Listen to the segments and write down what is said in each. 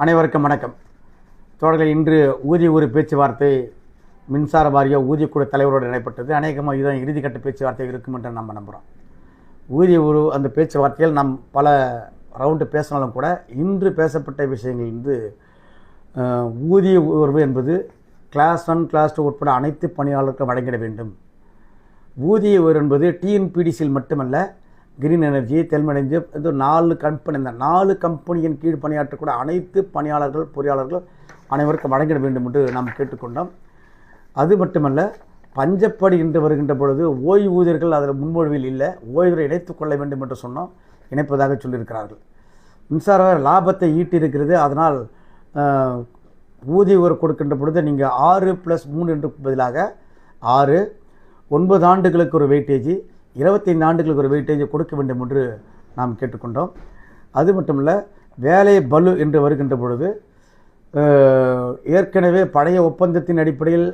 அனைவருக்கும் வணக்கம். தோழர்கள், இன்று ஊதிய ஒரு பேச்சுவார்த்தை மின்சார வாரிய ஊதியக்குழு தலைவரோடு நடைபெற்றது. அநேகமாக இதுதான் இறுதிக்கட்ட பேச்சுவார்த்தை இருக்கும் என்று நம்ம நம்புகிறோம். ஊதிய ஒரு அந்த பேச்சுவார்த்தையில் நாம் பல ரவுண்டு பேசினாலும் கூட இன்று பேசப்பட்ட விஷயங்கள் ஊதிய உயர்வு என்பது கிளாஸ் 1 கிளாஸ் 2 உட்பட அனைத்து பணியாளர்களுக்கும் வழங்கிட வேண்டும். ஊதிய உயர்வு என்பது டிஎன்பிடிசியில் மட்டுமல்ல, கிரீன் எனர்ஜி, தெல்மெனர்ஜி, இது 4 கம்பெனி, இந்த 4 கம்பெனியின் கீழ் பணியாற்றக்கூடிய அனைத்து பணியாளர்கள் பொறியாளர்கள் அனைவருக்கும் வழங்கிட வேண்டும் என்று நாம் கேட்டுக்கொண்டோம். அது மட்டுமல்ல, பஞ்சப்படி என்று வருகின்ற பொழுது ஓய்வூதியர்கள் அதில் முன்மொழிவில் இல்லை, ஓய்வை இணைத்துக் கொள்ள வேண்டும் என்று சொன்னோம், இணைப்பதாக சொல்லியிருக்கிறார்கள். மின்சார லாபத்தை ஈட்டியிருக்கிறது. அதனால் ஊதிய உயர்வு கொடுக்கின்ற பொழுது நீங்கள் 6+3 என்று பதிலாக 6, 9 ஆண்டுகளுக்கு ஒரு வெயிட்டேஜ், 25 ஆண்டுகளுக்கு ஒரு வெயிட்டேஜை கொடுக்க வேண்டும் என்று நாம் கேட்டுக்கொண்டோம். அது மட்டுமல்ல, வேலை பளு என்று வருகின்ற பொழுது ஏற்கனவே பழைய ஒப்பந்தத்தின் அடிப்படையில்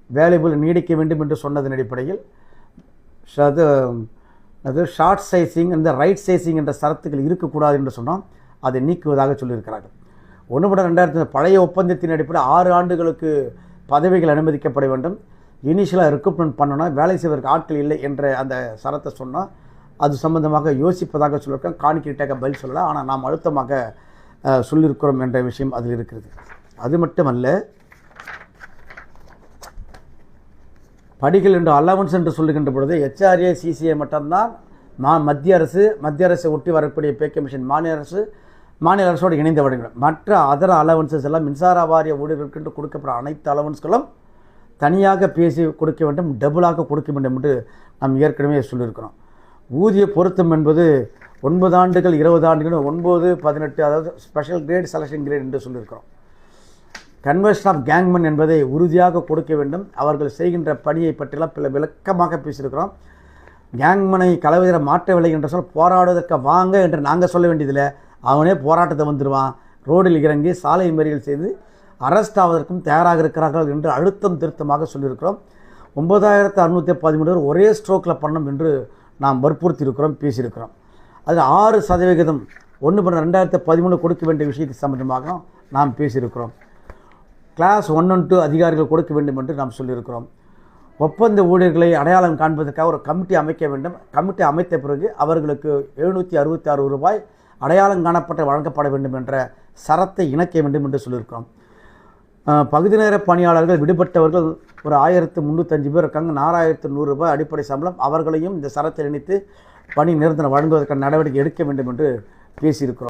வேலை பளு நீடிக்க வேண்டும் என்று சொன்னதன் அடிப்படையில் அது ஷார்ட் சைசிங், இந்த ரைட் சைசிங் என்ற சரத்துகள் இருக்கக்கூடாது என்று சொன்னோம். அதை நீக்குவதாக சொல்லியிருக்கிறார்கள். 1/2000 பழைய ஒப்பந்தத்தின் அடிப்படையில் 6 ஆண்டுகளுக்கு பதவிகள் அனுமதிக்கப்பட வேண்டும். இனிஷியலாக ரெக்ரூட்மெண்ட் பண்ணணும், வேலை செய்வதற்கு ஆட்கள் இல்லை என்ற அந்த சரத்தை சொன்னால் அது சம்பந்தமாக யோசிப்பதாக சொல்லியிருக்கோம். கான்கிரீட்டாக பதில் சொல்லலாம், ஆனால் நாம் அழுத்தமாக சொல்லியிருக்கிறோம் என்ற விஷயம் அதில் இருக்கிறது. அது மட்டுமல்ல, படிகள் என்று அலவன்ஸ் என்று சொல்லுகின்ற பொழுது HRA CCA மட்டும்தான் மத்திய அரசை ஒட்டி வரக்கூடிய பே கமிஷன் மாநில அரசோடு இணைந்து வழங்கணும். மற்ற அதர் அலவன்சஸ் எல்லாம் மின்சார வாரிய ஊழியர்களுக்கு கொடுக்கப்படுற அனைத்து அலவன்ஸ்களும் தனியாக பேசி கொடுக்க வேண்டும், டபுளாக கொடுக்க வேண்டும் என்று நாம் ஏற்கனவே சொல்லியிருக்கிறோம். ஊதிய பொருத்தம் என்பது 9 ஆண்டுகள் 20 ஆண்டுகள் 9, 18, அதாவது ஸ்பெஷல் கிரேட், செலக்ஷன் கிரேட் என்று சொல்லியிருக்கிறோம். கன்வர்ஷன் ஆஃப் கேங்மேன் என்பதை உறுதியாக கொடுக்க வேண்டும். அவர்கள் செய்கின்ற பணியை பற்றியெல்லாம் பல விளக்கமாக பேசியிருக்கிறோம். கேங்மனை கலவர மாற்றவில்லை என்று சொல் போராடுவதற்கு வாங்க என்று நாங்கள் சொல்ல வேண்டியதில்லை, அவனே போராட்டத்தை வந்துடுவான், ரோடில் இறங்கி சாலை மறியல் செய்து அரெஸ்ட் ஆவதற்கும் தயாராக இருக்கிறார்கள் என்று அழுத்தம் திருத்தமாக சொல்லியிருக்கிறோம். 9613 ஒரே ஸ்ட்ரோக்கில் பண்ணணும் என்று நாம் வற்புறுத்தி இருக்கிறோம், பேசியிருக்கிறோம். அது 6% 1/2013 கொடுக்க வேண்டிய விஷயத்தை சம்பந்தமாக நாம் பேசியிருக்கிறோம். கிளாஸ் 1 and 2 அதிகாரிகள் கொடுக்க வேண்டும் என்று நாம் சொல்லியிருக்கிறோம். ஒப்பந்த ஊழியர்களை அடையாளம் காண்பதற்காக ஒரு கமிட்டி அமைக்க வேண்டும். கமிட்டி அமைத்த பிறகு அவர்களுக்கு ரூபாய் 766 அடையாளம் காணப்பட்ட வழங்கப்பட வேண்டும் என்ற சரத்தை இணைக்க வேண்டும் என்று சொல்லியிருக்கிறோம். பகுதி நேர பணியாளர்கள் விடுபட்டவர்கள் ஒரு 1305 பேர் இருக்காங்க. 4100 ரூபாய் அடிப்படை சம்பளம். அவர்களையும் இந்த சரத்தை இணைத்து பணி நிரந்தரம் வழங்குவதற்கான நடவடிக்கை எடுக்க வேண்டும் என்று பேசியிருக்கிறோம்.